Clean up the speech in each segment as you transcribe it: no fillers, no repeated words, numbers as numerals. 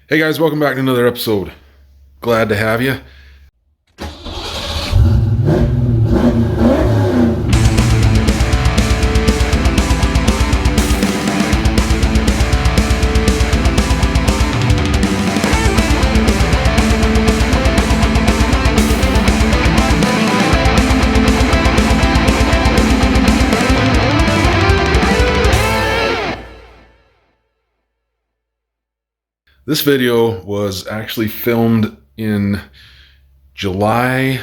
Hey guys, welcome back to another episode. Glad to have you. This video was actually filmed in July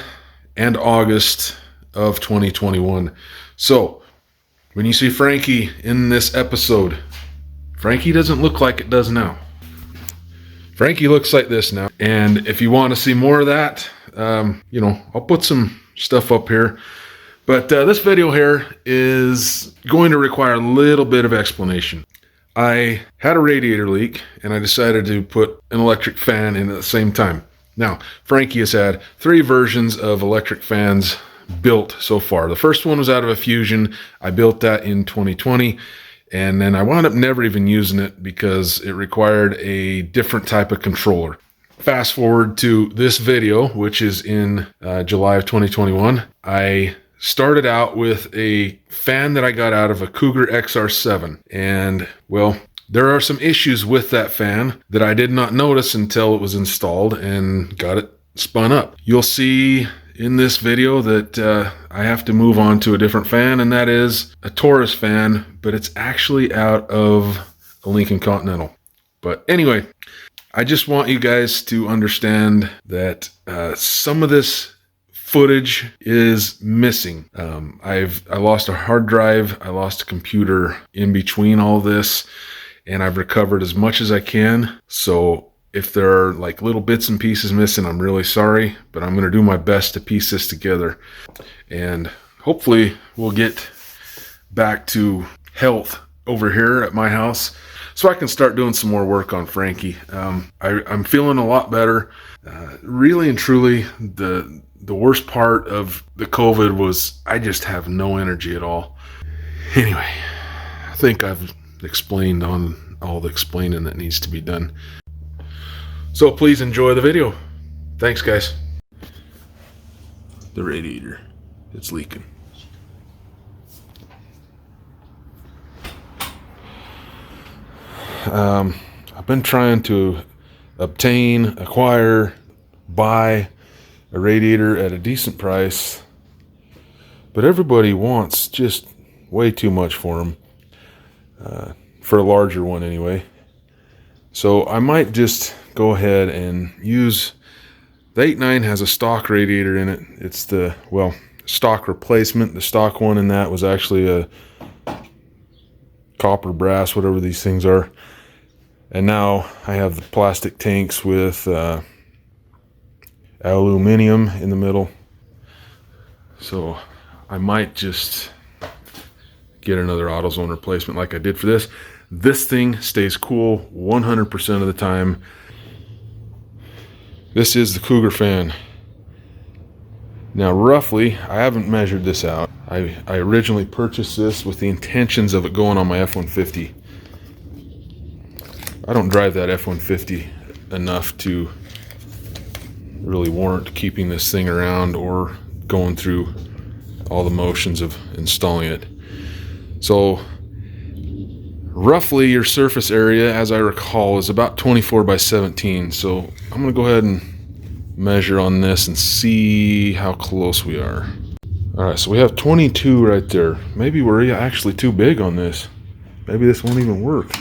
and August of 2021. So, when you see Frankie in this episode, Frankie doesn't look like it does now. Frankie looks like this now. And if you want to see more of that, I'll put some stuff up here. But this video here is going to require a little bit of explanation. I had a radiator leak and I decided to put an electric fan in at the same time. Now, Frankie has had 3 versions of electric fans built so far. The first one was out of a Fusion. I built that in 2020, and then I wound up never even using it because it required a different type of controller. Fast forward to this video, which is in July of 2021. I started out with a fan that I got out of a Cougar XR7. And, well, there are some issues with that fan that I did not notice until it was installed and got it spun up. You'll see in this video that I have to move on to a different fan, and that is a Taurus fan, but it's actually out of a Lincoln Continental. But anyway, I just want you guys to understand that some of this footage is missing. I lost a hard drive, I lost a computer in between all this, and I've recovered as much as I can. So if there are like little bits and pieces missing, I'm really sorry, but I'm going to do my best to piece this together. And hopefully we'll get back to health over here at my house so I can start doing some more work on Frankie. I'm feeling a lot better. Really and truly, the worst part of the COVID was I just have no energy at all. Anyway, I think I've explained on all the explaining that needs to be done. So please enjoy the video. Thanks, guys. The radiator, it's leaking. I've been trying to acquire, buy a radiator at a decent price, but everybody wants just way too much for them, for a larger one anyway. So I might just go ahead and use the 8.9 has a stock radiator in it. It's the stock replacement. The stock one in that was actually a copper, brass, whatever these things are, and now I have the plastic tanks with aluminum in the middle. So I might just get another AutoZone replacement like I did for this. This thing stays cool 100% of the time. This is the Cougar fan. Now roughly, I haven't measured this out. I originally purchased this with the intentions of it going on my F-150. I don't drive that F-150 enough to really warrant keeping this thing around or going through all the motions of installing it. So roughly your surface area, as I recall, is about 24 by 17. So I'm going to go ahead and measure on this and see how close we are. Alright, so we have 22 right there. Maybe we're actually too big on this. Maybe this won't even work.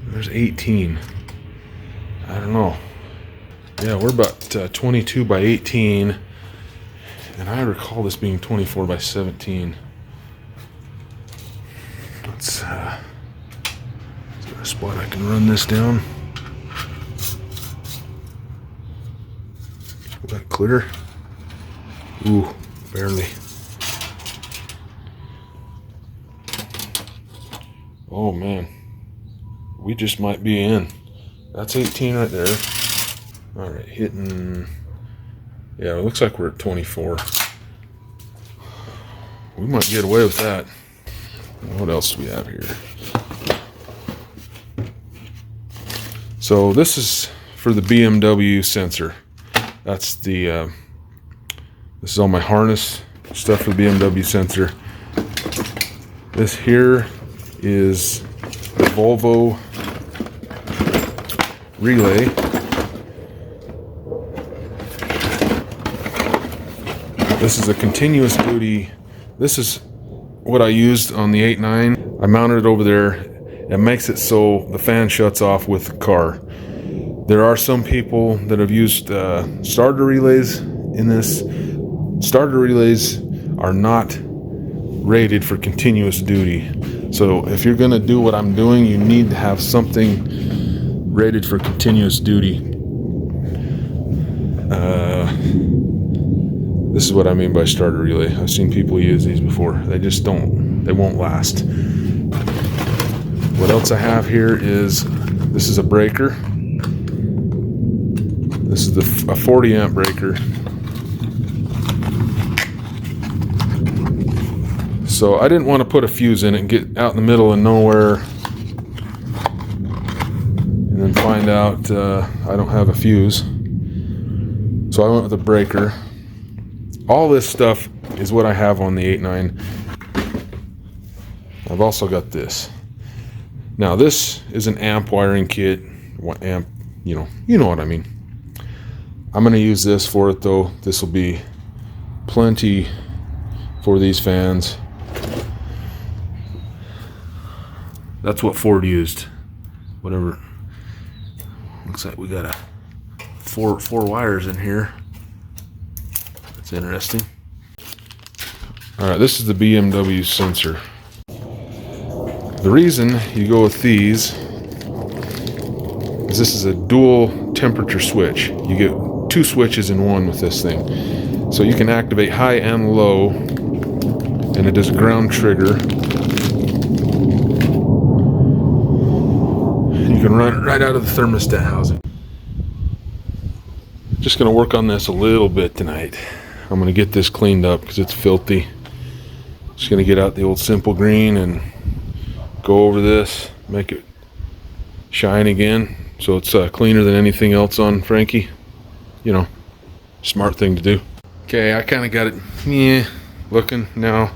There's 18. I don't know. Yeah, we're about 22 by 18, and I recall this being 24 by 17. Let's is there a spot I can run this down? Is that clear? Ooh, barely. Oh man, we just might be in. That's 18 right there. All right, hitting. Yeah, it looks like we're at 24. We might get away with that. What else do we have here? So this is for the BMW sensor. That's the this is all my harness stuff for the BMW sensor. This here is the Volvo relay. This is a continuous duty. This is what I used on the 8.9. I mounted it over there. It makes it so the fan shuts off with the car. There are some people that have used starter relays in this. Starter relays are not rated for continuous duty. So if you're going to do what I'm doing, you need to have something rated for continuous duty. This is what I mean by starter relay. I've seen people use these before. They won't last. What else I have here is, this is a breaker. This is a 40 amp breaker. So I didn't want to put a fuse in it and get out in the middle of nowhere and then find out I don't have a fuse. So I went with a breaker. All this stuff is what I have on the 8.9. I've also got this. Now this is an amp wiring kit. Amp, you know what I mean. I'm going to use this for it though. This will be plenty for these fans. That's what Ford used. Whatever. Looks like we got a four wires in here. That's interesting. All right, this is the BMW sensor. The reason you go with these is this is a dual temperature switch. You get 2 switches in one with this thing. So you can activate high and low, and it is a ground trigger. You can run it right out of the thermostat housing. Just going to work on this a little bit tonight. I'm going to get this cleaned up because it's filthy. Just going to get out the old simple green and go over this, make it shine again so it's cleaner than anything else on Frankie. You know, smart thing to do. Okay, I kind of got it looking now.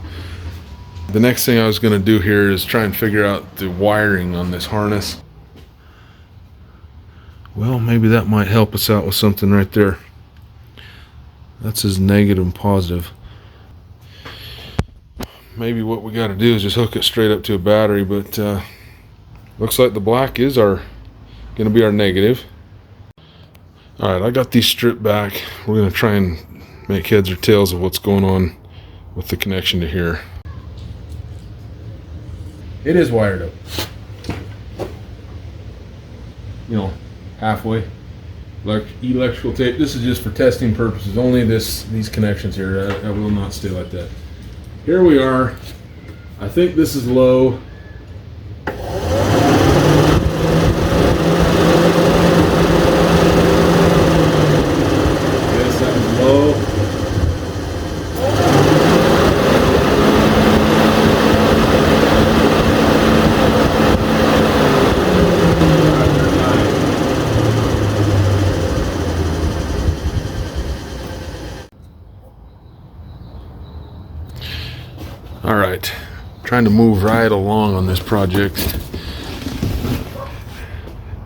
The next thing I was going to do here is try and figure out the wiring on this harness. Well, maybe that might help us out with something right there. That's his negative and positive. Maybe what we got to do is just hook it straight up to a battery, but looks like the black is going to be our negative. Alright, I got these stripped back. We're going to try and make heads or tails of what's going on with the connection to here. It is wired up. You know, halfway. Like electrical tape. This is just for testing purposes. Only these connections here. I will not stay like that. Here we are. I think this is low. Yes, that was low. All right, trying to move right along on this project.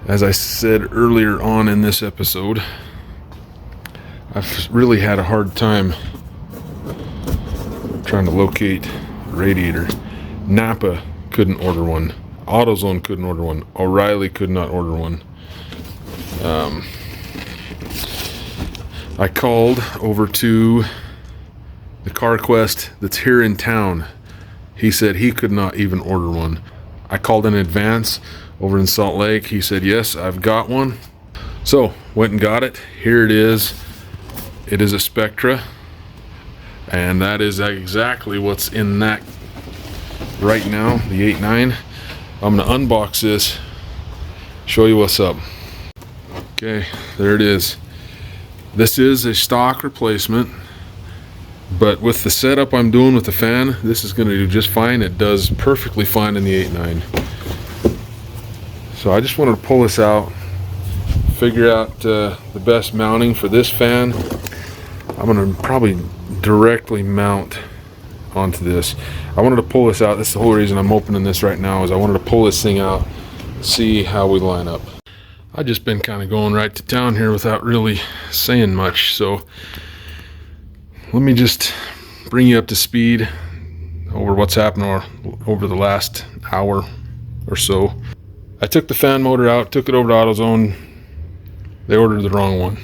As I said earlier on in this episode, I've really had a hard time trying to locate a radiator. Napa couldn't order one. AutoZone couldn't order one. O'Reilly could not order one. I called over to the CarQuest that's here in town. He said he could not even order one. I called in advance over in Salt Lake. He said, yes, I've got one. So, went and got it. Here it is. It is a Spectra. And that is exactly what's in that right now, the 8.9. I'm gonna unbox this, show you what's up. Okay, there it is. This is a stock replacement. But with the setup I'm doing with the fan, this is going to do just fine. It does perfectly fine in the 8.9. So I just wanted to pull this out, figure out the best mounting for this fan. I'm gonna probably directly mount onto this. I wanted to pull this out. That's the whole reason I'm opening this right now, is I wanted to pull this thing out, see how we line up. I've just been kind of going right to town here without really saying much, so let me just bring you up to speed over what's happened over the last hour or so. I took the fan motor out, took it over to AutoZone. They ordered the wrong one.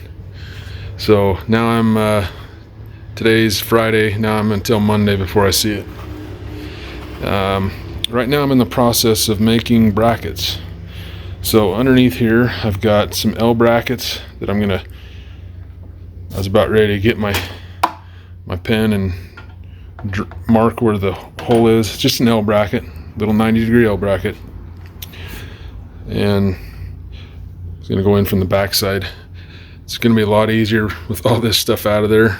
So now I'm, today's Friday, now I'm until Monday before I see it. Right now I'm in the process of making brackets. So underneath here I've got some L brackets that I was about ready to get my pen and mark where the hole is. It's just an L bracket, little 90-degree L bracket. And it's gonna go in from the back side. It's gonna be a lot easier with all this stuff out of there.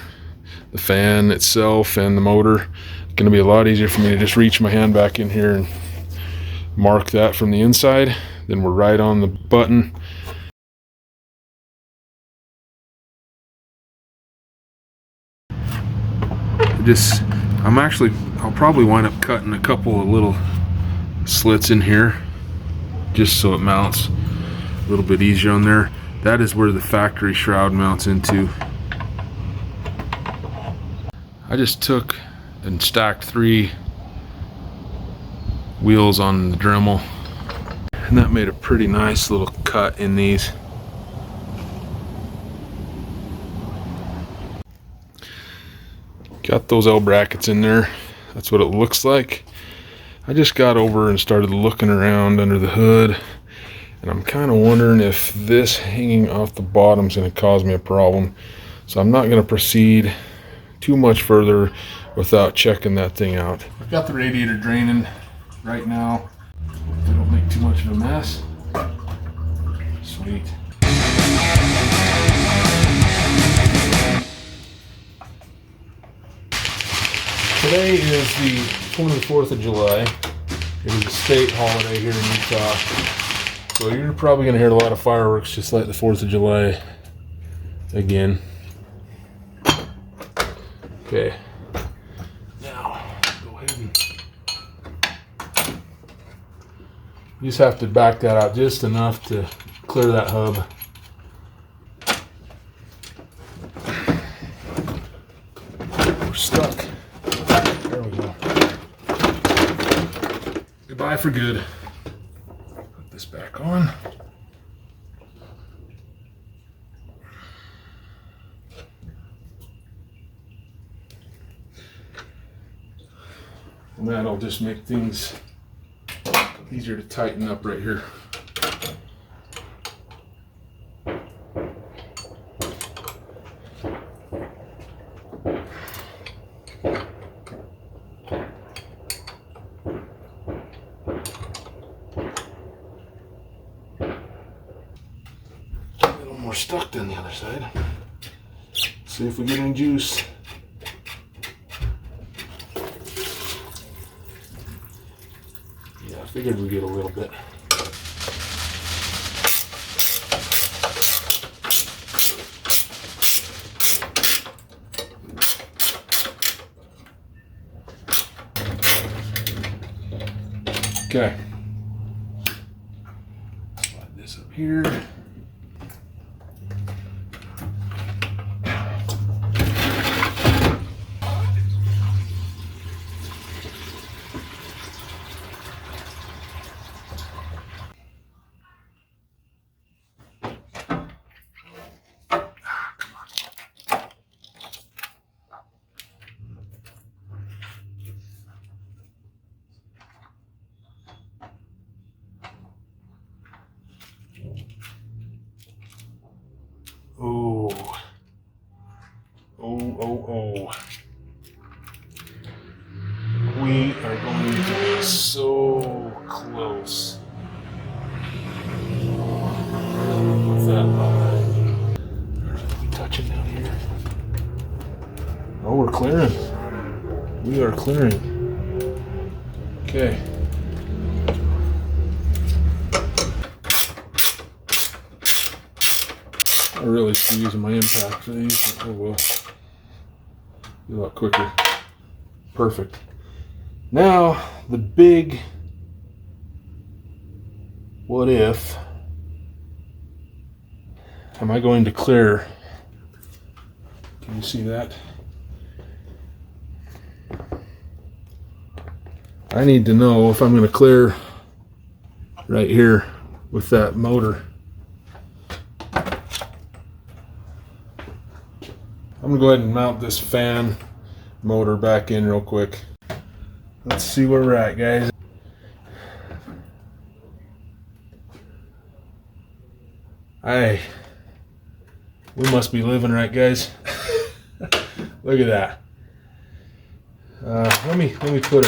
The fan itself and the motor. It's gonna be a lot easier for me to just reach my hand back in here and mark that from the inside. Then we're right on the button. I'll probably wind up cutting a couple of little slits in here just so it mounts a little bit easier on there. That is where the factory shroud mounts into. I just took and stacked 3 wheels on the Dremel, and that made a pretty nice little cut in these. Got those L brackets in there. That's what it looks like. I just got over and started looking around under the hood, and I'm kind of wondering if this hanging off the bottom is going to cause me a problem. So I'm not going to proceed too much further without checking that thing out. I've got the radiator draining right now. Hopefully I don't make too much of a mess. Sweet. Today is the 24th of July. It is a state holiday here in Utah. So you're probably going to hear a lot of fireworks just like the 4th of July again. Okay. Now, go ahead and you just have to back that out just enough to clear that hub. We're stuck. There we go. Goodbye for good. Put this back on. And that'll just make things easier to tighten up right here. A little more stuck than the other side. See if we get any juice. Yeah, I figured we'd get a little bit. Okay. Slide this up here. Oh. We are going to be so close. What's that? Are we touching down here? Oh, we're clearing. We are clearing. Okay. I really should be using my impact for these. Oh well. Be a lot quicker. Perfect. Now, the big what if. Am I going to clear? Can you see that? I need to know if I'm going to clear right here with that motor. I'm going to go ahead and mount this fan motor back in real quick. Let's see where we're at, guys. We must be living right, guys. Look at that. Let me put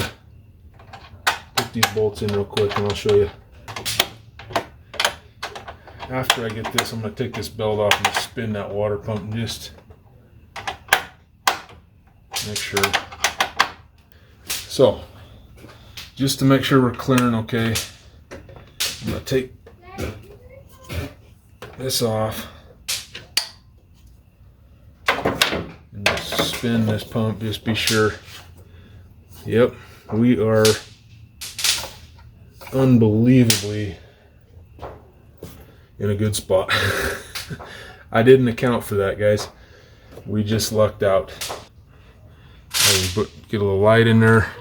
these bolts in real quick, and I'll show you. After I get this, I'm going to take this belt off and spin that water pump and just make sure. So, just to make sure we're clearing okay, I'm going to take this off and just spin this pump, just be sure. Yep, we are unbelievably in a good spot. I didn't account for that, guys. We just lucked out. Get a little light in there.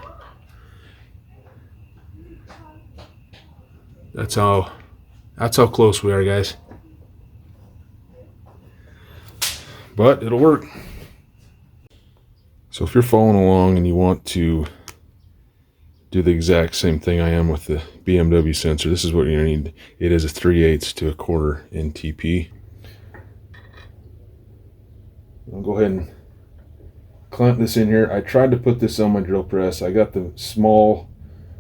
That's how close we are, guys. But it'll work. So if you're following along and you want to do the exact same thing I am with the BMW sensor, this is what you're going to need. It is a 3/8 to a quarter NTP. I'll go ahead and clamp this in here. I tried to put this on my drill press. I got the small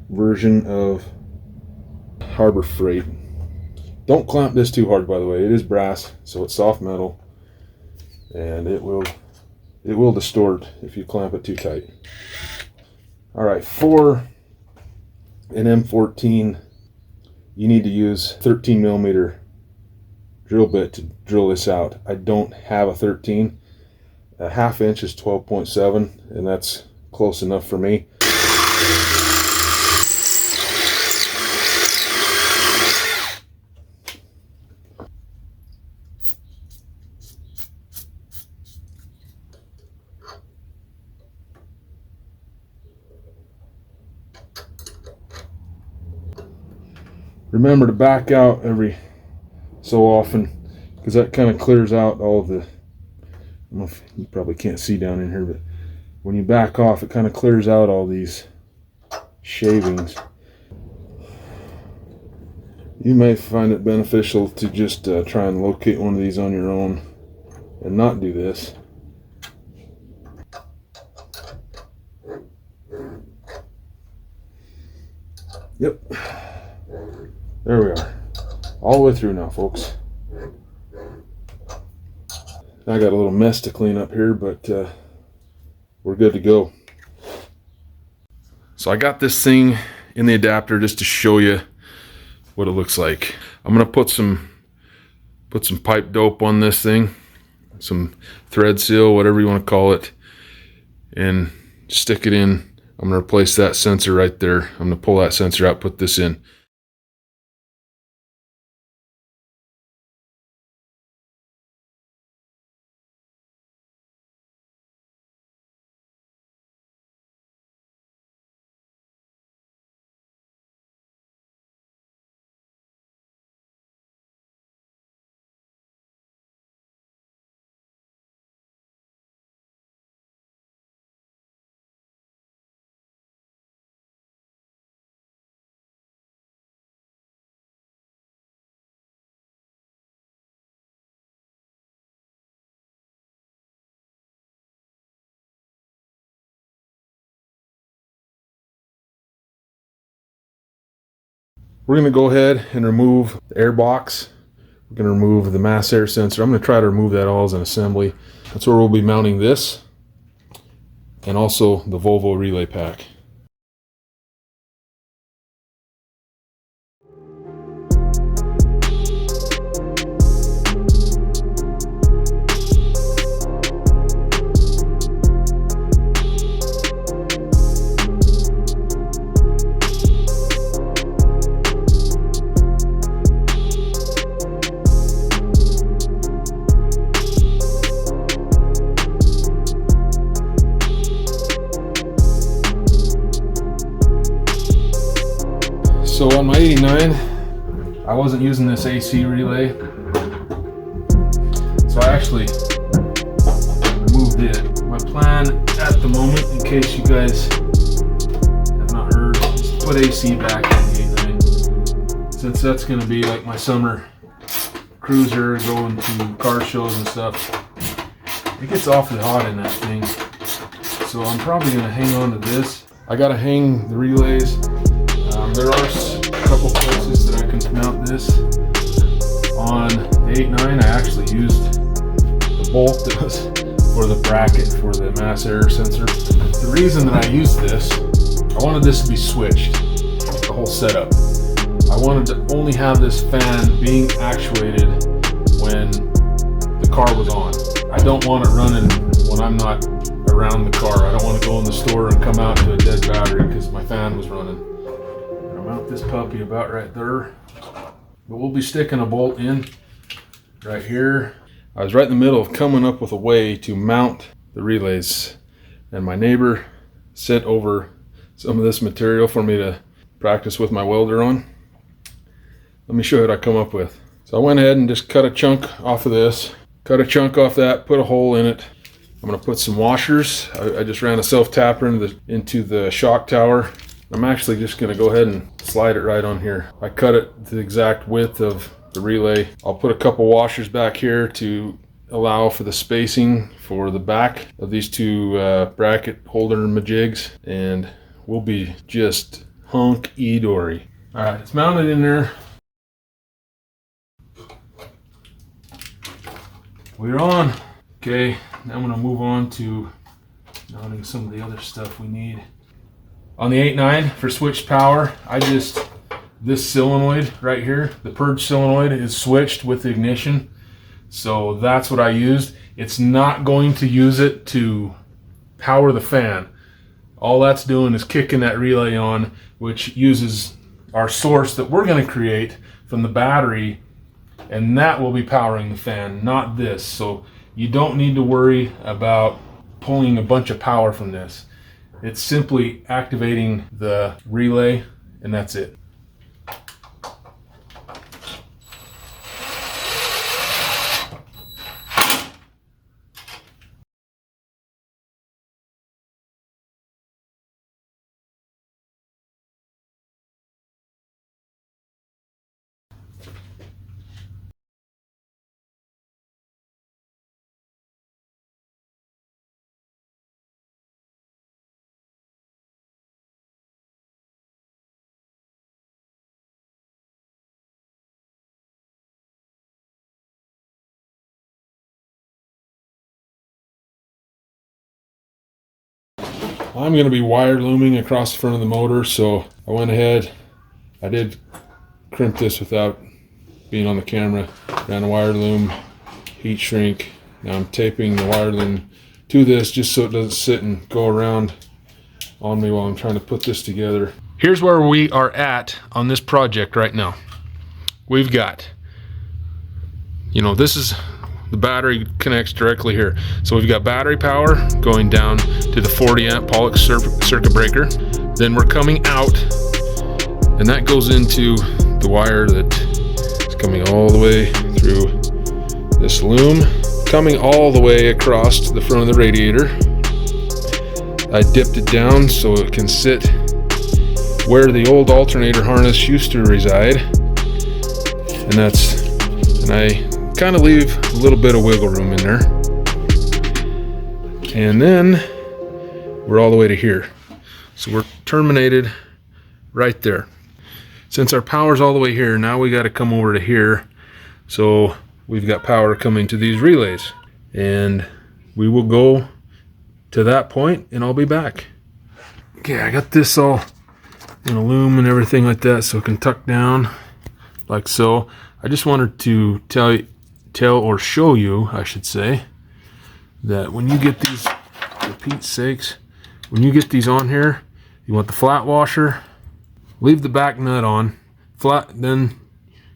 version of Harbor Freight. Don't clamp this too hard, by the way. It is brass, so it's soft metal, and it will distort if you clamp it too tight. All right, for an M14, you need to use 13 millimeter drill bit to drill this out. I don't have a 13. A 1/2 inch is 12.7, and that's close enough for me. Remember to back out every so often, because that kind of clears out all the, I don't know if you probably can't see down in here, but when you back off, it kind of clears out all these shavings. You may find it beneficial to just try and locate one of these on your own and not do this. Yep. There we are. All the way through now, folks. I got a little mess to clean up here, but we're good to go. So I got this thing in the adapter just to show you what it looks like. I'm gonna put some pipe dope on this thing, some thread seal, whatever you want to call it, and stick it in. I'm gonna replace that sensor right there. I'm gonna pull that sensor out, put this in. We're going to go ahead and remove the air box. We're going to remove the mass air sensor. I'm going to try to remove that all as an assembly. That's where we'll be mounting this, and also the Volvo relay pack. on my 89, I wasn't using this AC relay, so I actually removed it. My plan at the moment, in case you guys have not heard, is to put AC back in the 89, since that's going to be like my summer cruiser, going to car shows and stuff. It gets awfully hot in that thing, so I'm probably going to hang on to this. I got to hang the relays. There are a couple places that I can mount this. On the 89, I actually used the bolt that was for the bracket for the mass air sensor. The reason that I used this, I wanted this to be switched, the whole setup. I wanted to only have this fan being actuated when the car was on. I don't want it running when I'm not around the car. I don't want to go in the store and come out to a dead battery because my fan was running. I'll mount this puppy about right there. But we'll be sticking a bolt in right here. I was right in the middle of coming up with a way to mount the relays, and my neighbor sent over some of this material for me to practice with my welder on. Let me show you what I come up with. So I went ahead and just cut a chunk off of this, cut a chunk off that, put a hole in it. I'm gonna put some washers. I just ran a self-tapper into the shock tower. I'm actually just gonna go ahead and slide it right on here. I cut it the exact width of the relay. I'll put a couple washers back here to allow for the spacing for the back of these two bracket holder majigs, and we'll be just hunky-dory. All right, it's mounted in there. We're on. Okay, now I'm gonna move on to mounting some of the other stuff we need. On the 8.9 for switched power, this solenoid right here, the purge solenoid, is switched with the ignition. So that's what I used. It's not going to use it to power the fan. All that's doing is kicking that relay on, which uses our source that we're gonna create from the battery, and that will be powering the fan, not this. So you don't need to worry about pulling a bunch of power from this. It's simply activating the relay, and that's it. I'm going to be wire looming across the front of the motor, so I went ahead. I did crimp this without being on the camera. Ran a wire loom, heat shrink. Now I'm taping the wire loom to this just so it doesn't sit and go around on me while I'm trying to put this together. Here's where we are at on this project right now. We've got, this is the battery connects directly here. So we've got battery power going down to the 40 amp Pollux circuit breaker. Then we're coming out, and that goes into the wire that is coming all the way through this loom, coming all the way across to the front of the radiator. I dipped it down so it can sit where the old alternator harness used to reside, and I kind of leave a little bit of wiggle room in there. And then we're all the way to here. So we're terminated right there. Since our power's all the way here, now we got to come over to here. So we've got power coming to these relays. And we will go to that point and I'll be back. Okay, I got this all in a loom and everything like that so it can tuck down like so. I just wanted to tell or show you, I should say, that when you get these, for Pete's sakes, when you get these on here, you want the flat washer, leave the back nut on, then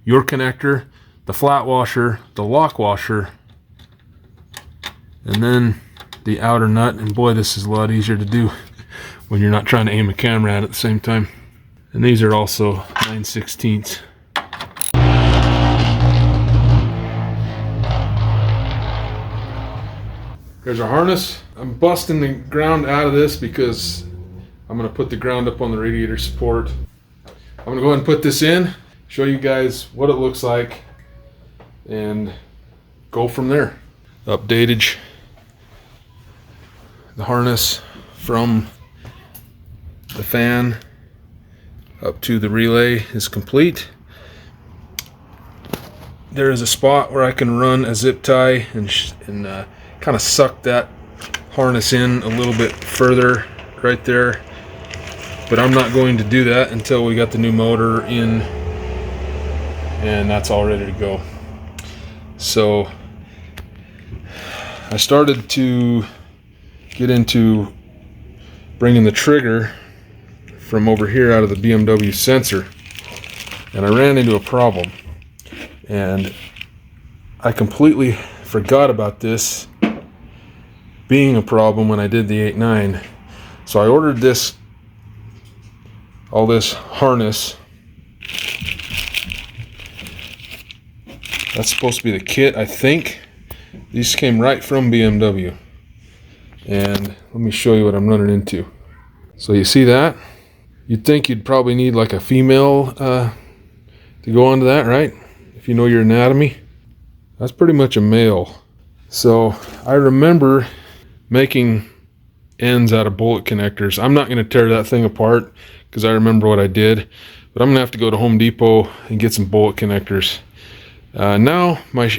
your connector, the flat washer, the lock washer, and then the outer nut. And boy, this is a lot easier to do when you're not trying to aim a camera at it at the same time. And these are also 9/16. There's our harness. I'm busting the ground out of this because I'm gonna put the ground up on the radiator support. I'm gonna go ahead and put this in, show you guys what it looks like, and go from there. Updated the harness from the fan up to the relay is complete. There is a spot where I can run a zip tie and kind of suck that harness in a little bit further right there, but I'm not going to do that until we got the new motor in and that's all ready to go. So I started to get into bringing the trigger from over here out of the BMW sensor, and I ran into a problem, and I completely forgot about this being a problem when I did the 8.9. So I ordered all this harness. That's supposed to be the kit, I think. These came right from BMW. And let me show you what I'm running into. So you see that? You'd think you'd probably need like a female to go onto that, right? If you know your anatomy. That's pretty much a male. So I remember making ends out of bullet connectors. I'm not going to tear that thing apart because I remember what I did, but I'm going to have to go to Home Depot and get some bullet connectors. Now my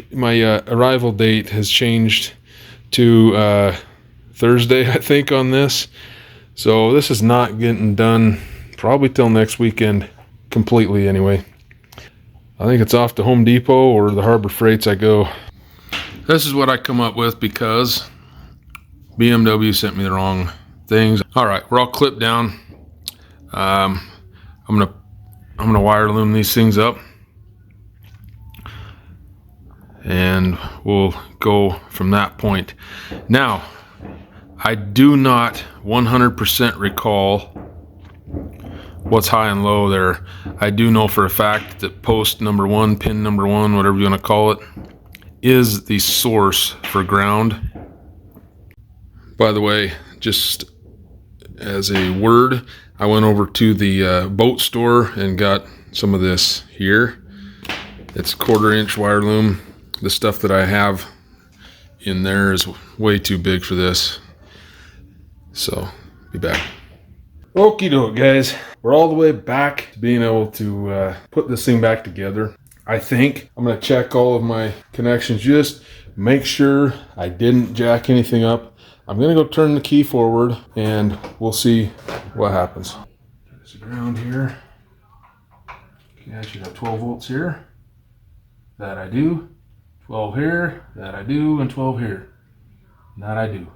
arrival date has changed to Thursday, I think, on this. So this is not getting done probably till next weekend completely anyway. I think it's off to Home Depot or the Harbor Freights I go. This is what I come up with because BMW sent me the wrong things. All right, we're all clipped down. I'm gonna wire loom these things up, and we'll go from that point. Now, I do not 100% recall what's high and low there. I do know for a fact that post number 1, pin number 1, whatever you want to call it, is the source for ground. By the way, just as a word, I went over to the boat store and got some of this here. It's 1/4 inch wire loom. The stuff that I have in there is way too big for this. So, be back. Okie doke, guys. We're all the way back to being able to put this thing back together. I think I'm going to check all of my connections, just make sure I didn't jack anything up. I'm going to go turn the key forward and we'll see what happens. There's the ground here. Okay, I should have 12 volts here. That I do. 12 here. That I do. And 12 here. That I do.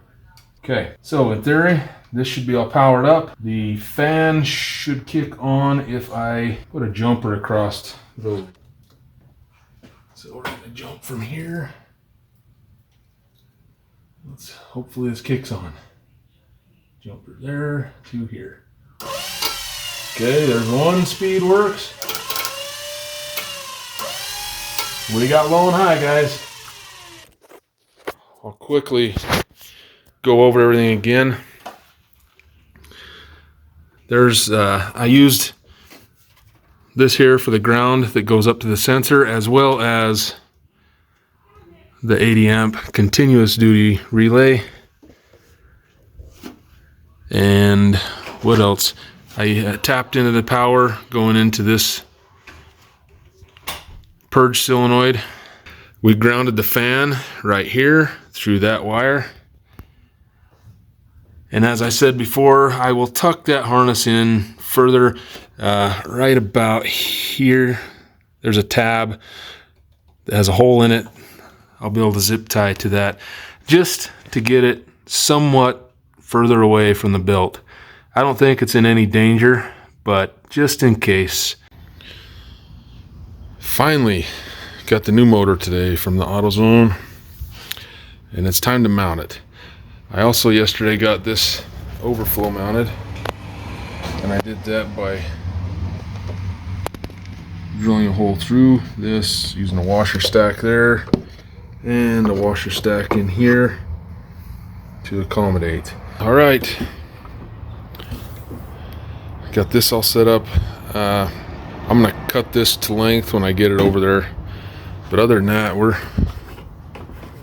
Okay, so in theory, this should be all powered up. The fan should kick on if I put a jumper across the road. So we're going to jump from here. Hopefully this kicks on. Jumper there to here. Okay, there's one, speed works. We got low and high, guys. I'll quickly go over everything again. I used this here for the ground that goes up to the sensor, as well as the 80 amp continuous duty relay. And what else? I tapped into the power going into this purge solenoid. We grounded the fan right here through that wire. And as I said before, I will tuck that harness in further, right about here. There's a tab that has a hole in it. I'll be able to zip tie to that just to get it somewhat further away from the belt. I don't think it's in any danger, but just in case. Finally, got the new motor today from the AutoZone, and it's time to mount it. I also yesterday got this overflow mounted, and I did that by drilling a hole through this, using a washer stack there, and a washer stack in here to accommodate. All right, got this all set up. I'm gonna cut this to length when I get it over there. But other than that,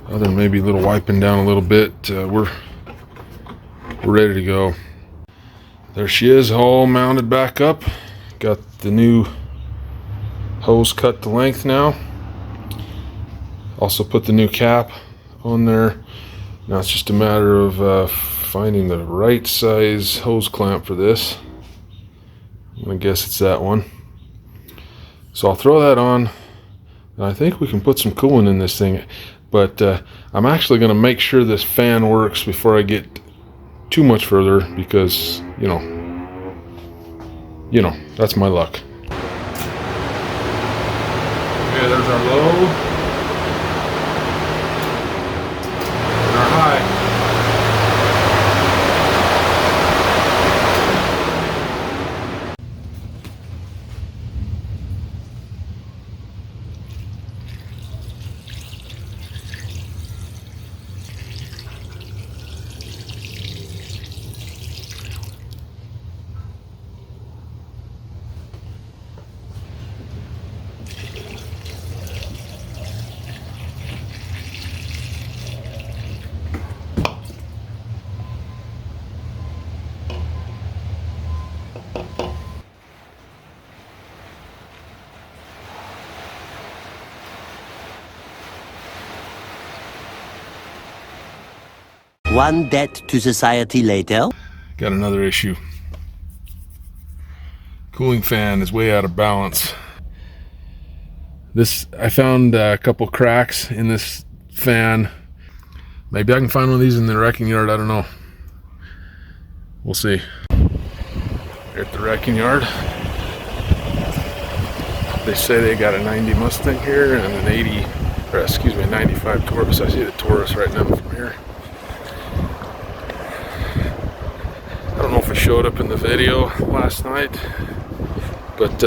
other than maybe a little wiping down a little bit, we're ready to go. There she is, all mounted back up. Got the new hose cut to length now. Also put the new cap on there. Now it's just a matter of finding the right size hose clamp for this. I'm gonna guess it's that one. So I'll throw that on, and I think we can put some coolant in this thing. But I'm actually gonna make sure this fan works before I get too much further, because you know, that's my luck. Okay, there's our low and our high. One debt to society later. Got another issue. Cooling fan is way out of balance. I found a couple cracks in this fan. Maybe I can find one of these in the wrecking yard, I don't know. We'll see. Here at the wrecking yard. They say they got a 90 Mustang here and a 95 Taurus. I see the Taurus right now from here. I don't know if it showed up in the video last night, but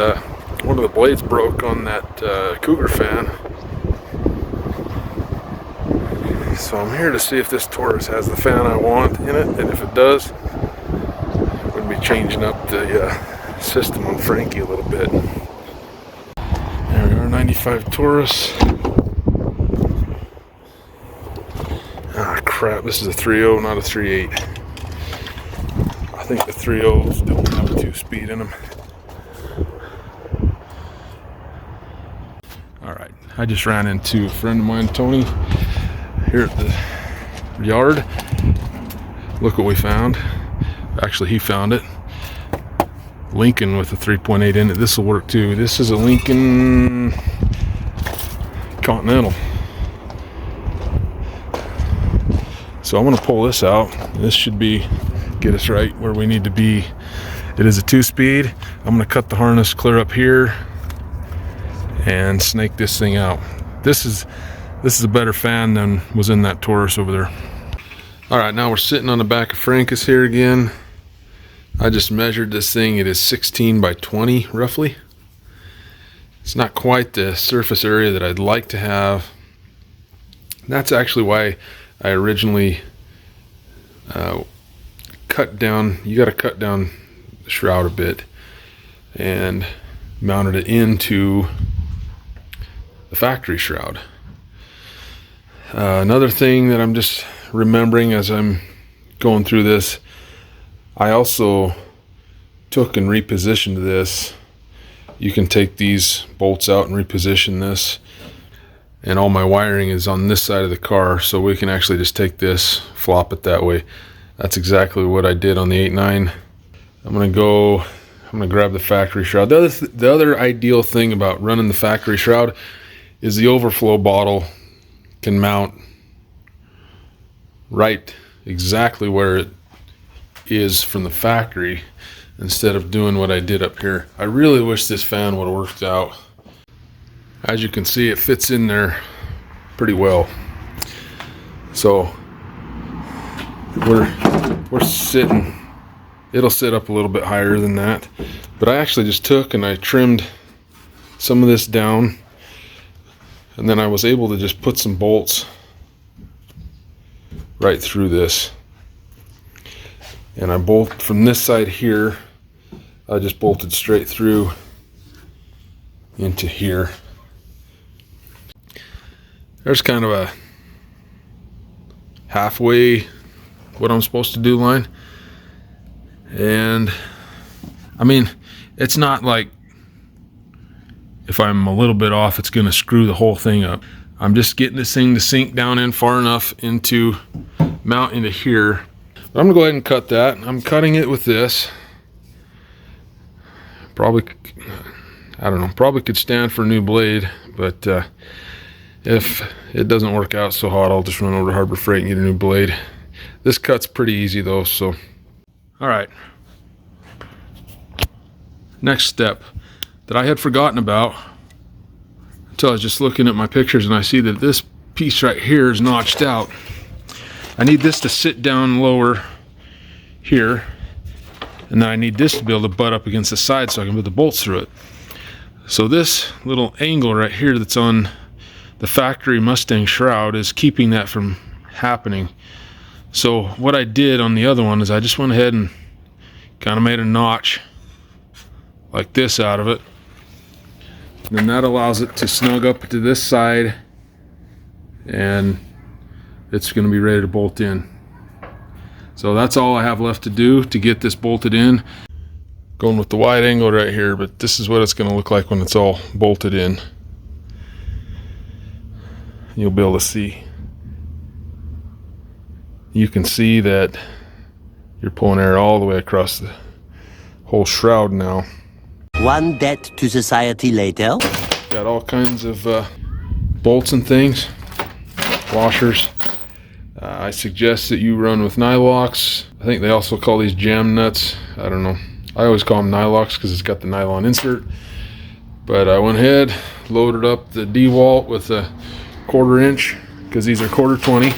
one of the blades broke on that Cougar fan. So I'm here to see if this Taurus has the fan I want in it, and if it does, I'm going to be changing up the system on Frankie a little bit. There we are, 95 Taurus. Ah crap, this is a 3.0, not a 3.8. I think the 3.0s don't have a 2-speed in them. Alright, I just ran into a friend of mine, Tony, here at the yard. Look what we found. Actually, he found it. Lincoln with a 3.8 in it. This will work too. This is a Lincoln Continental. So I'm going to pull this out. This should get us right where we need to be. It is a 2-speed. I'm going to cut the harness clear up here and snake this thing out. This is a better fan than was in that Taurus over there. All right, now we're sitting on the back of Frankus here again. I just measured this thing. It is 16 by 20 roughly. It's not quite the surface area that I'd like to have. That's actually why I originally cut down. You got to cut down the shroud a bit and mounted it into the factory shroud. Another thing that I'm just remembering as I'm going through this, I also took and repositioned this. You can take these bolts out and reposition this, and all my wiring is on this side of the car, so we can actually just take this, flop it that way. That's exactly what I did on the 8.9. I'm gonna grab the factory shroud. The other ideal thing about running the factory shroud is the overflow bottle can mount right exactly where it is from the factory, instead of doing what I did up here. I really wish this fan would have worked out. As you can see, it fits in there pretty well. So we're sitting, it'll sit up a little bit higher than that, but I actually just took and I trimmed some of this down, and then I was able to just put some bolts right through this. And I bolt from this side here, I just bolted straight through into here. There's kind of a halfway what I'm supposed to do line. And I mean, it's not like if I'm a little bit off, it's going to screw the whole thing up. I'm just getting this thing to sink down in far enough into mount into here. But I'm going to go ahead and cut that. I'm cutting it with this. Probably, I don't know, probably could stand for a new blade, but if it doesn't work out so hot, I'll just run over to Harbor Freight and get a new blade. This cut's pretty easy though, so. All right. Next step that I had forgotten about until I was just looking at my pictures, and I see that this piece right here is notched out. I need this to sit down lower here, and then I need this to be able to butt up against the side so I can put the bolts through it. So this little angle right here that's on the factory Mustang shroud is keeping that from happening. So what I did on the other one is I just went ahead and kind of made a notch like this out of it. And then that allows it to snug up to this side, and it's going to be ready to bolt in. So that's all I have left to do to get this bolted in. Going with the wide angle right here, but this is what it's going to look like when it's all bolted in. You'll be able to see. You can see that you're pulling air all the way across the whole shroud now. One debt to society later. Got all kinds of bolts and things, washers. I suggest that you run with nylocks. I think they also call these jam nuts. I don't know. I always call them nylocks because it's got the nylon insert. But I went ahead, loaded up the D-walt with a 1/4 inch because these are 1/4 20.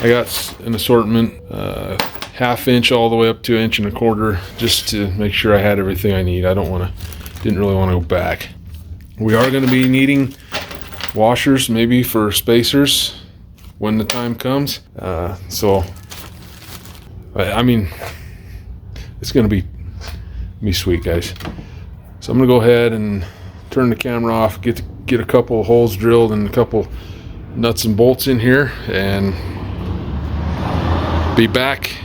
I got an assortment, 1/2 inch all the way up to 1 1/4 just to make sure I had everything I need. Didn't really want to go back. We are going to be needing washers maybe for spacers when the time comes. So I mean, it's going to be sweet, guys. So I'm going to go ahead and turn the camera off, get a couple of holes drilled and a couple nuts and bolts in here, and be back.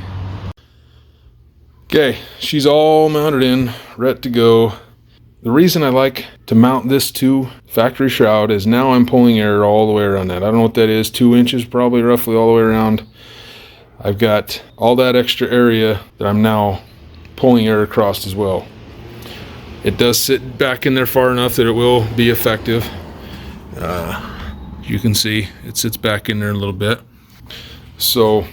Okay, she's all mounted in, ready to go. The reason I like to mount this to factory shroud is now I'm pulling air all the way around that. I don't know what that is, 2 inches probably roughly all the way around. I've got all that extra area that I'm now pulling air across as well. It does sit back in there far enough that it will be effective. You can see it sits back in there a little bit. So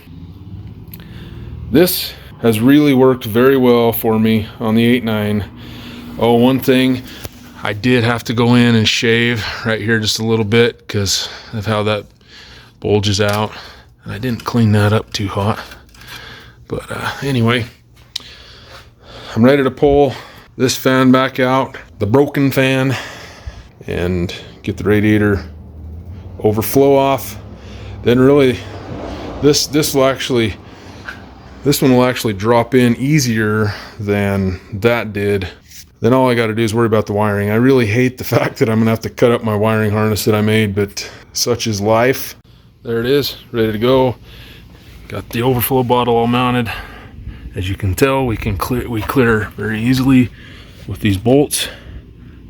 this has really worked very well for me on the 8.9. Oh, one thing, I did have to go in and shave right here just a little bit because of how that bulges out. And I didn't clean that up too hot. But anyway, I'm ready to pull this fan back out, the broken fan, and get the radiator overflow off. Then really, this one will actually drop in easier than that did. Then all I got to do is worry about the wiring. I really hate the fact that I'm gonna have to cut up my wiring harness that I made, but such is life. There it is, ready to go. Got the overflow bottle all mounted. As you can tell, we clear very easily with these bolts.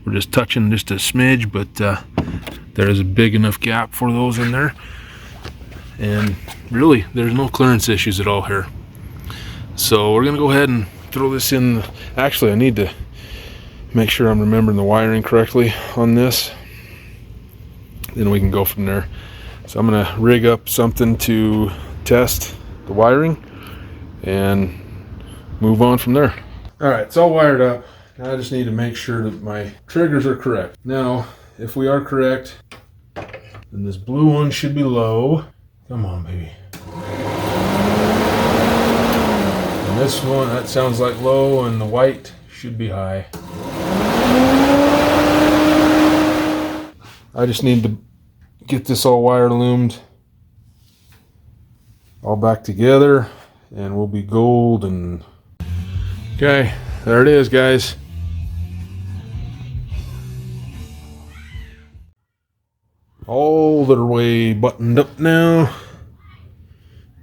We're just touching just a smidge, but there is a big enough gap for those in there. And really, there's no clearance issues at all here. So we're gonna go ahead and throw this in. Actually, I need to make sure I'm remembering the wiring correctly on this. Then we can go from there. So I'm gonna rig up something to test the wiring and move on from there. All right, it's all wired up. Now I just need to make sure that my triggers are correct. Now, if we are correct, then this blue one should be low. Come on, baby. And this one, that sounds like low, and the white should be high. I just need to get this all wire loomed all back together, and we'll be golden. Okay, there it is, guys. All the way buttoned up now.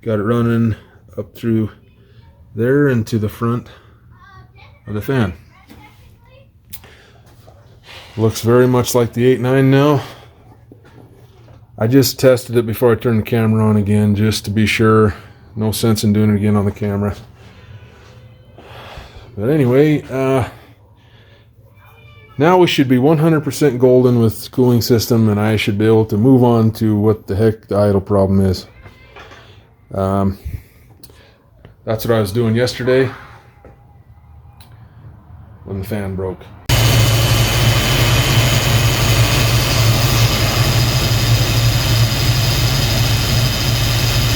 Got it running up through there into the front of the fan. Looks very much like the 8.9 now. I just tested it before I turned the camera on again, just to be sure. No sense in doing it again on the camera. But anyway, now we should be 100% golden with cooling system, and I should be able to move on to what the heck the idle problem is. That's what I was doing yesterday when the fan broke.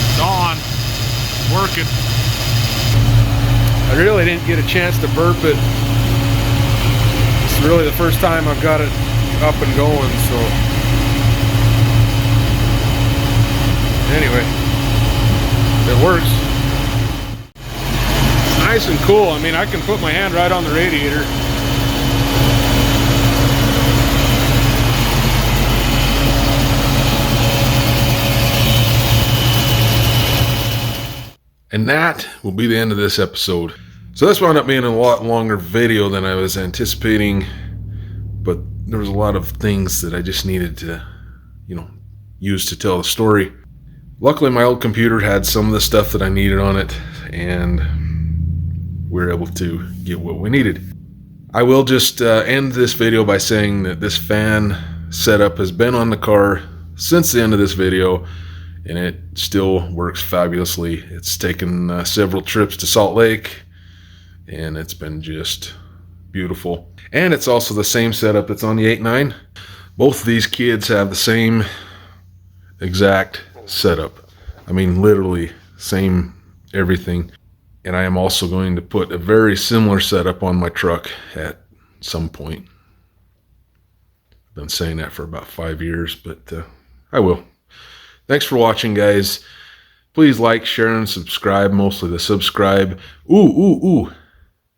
It's on, working. I really didn't get a chance to burp it. It's really the first time I've got it up and going, so anyway, it works. It's nice and cool. I mean, I can put my hand right on the radiator. And that will be the end of this episode. So this wound up being a lot longer video than I was anticipating, but there was a lot of things that I just needed to, use to tell the story. Luckily, my old computer had some of the stuff that I needed on it, and we were able to get what we needed. I will just end this video by saying that this fan setup has been on the car since the end of this video, and it still works fabulously. It's taken several trips to Salt Lake, and it's been just beautiful. And it's also the same setup that's on the 8.9. Both of these kids have the same exact setup. I mean, literally same everything. And I am also going to put a very similar setup on my truck at some point. I've been saying that for about 5 years, but I will. Thanks for watching, guys. Please like, share, and subscribe. Mostly the subscribe. Ooh.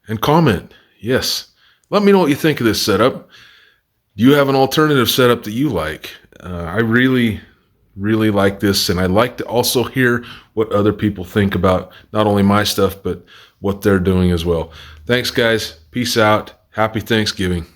And comment. Yes. Let me know what you think of this setup. Do you have an alternative setup that you like? I really like this, and I'd like to also hear what other people think about not only my stuff, but what they're doing as well. Thanks, guys. Peace out. Happy Thanksgiving.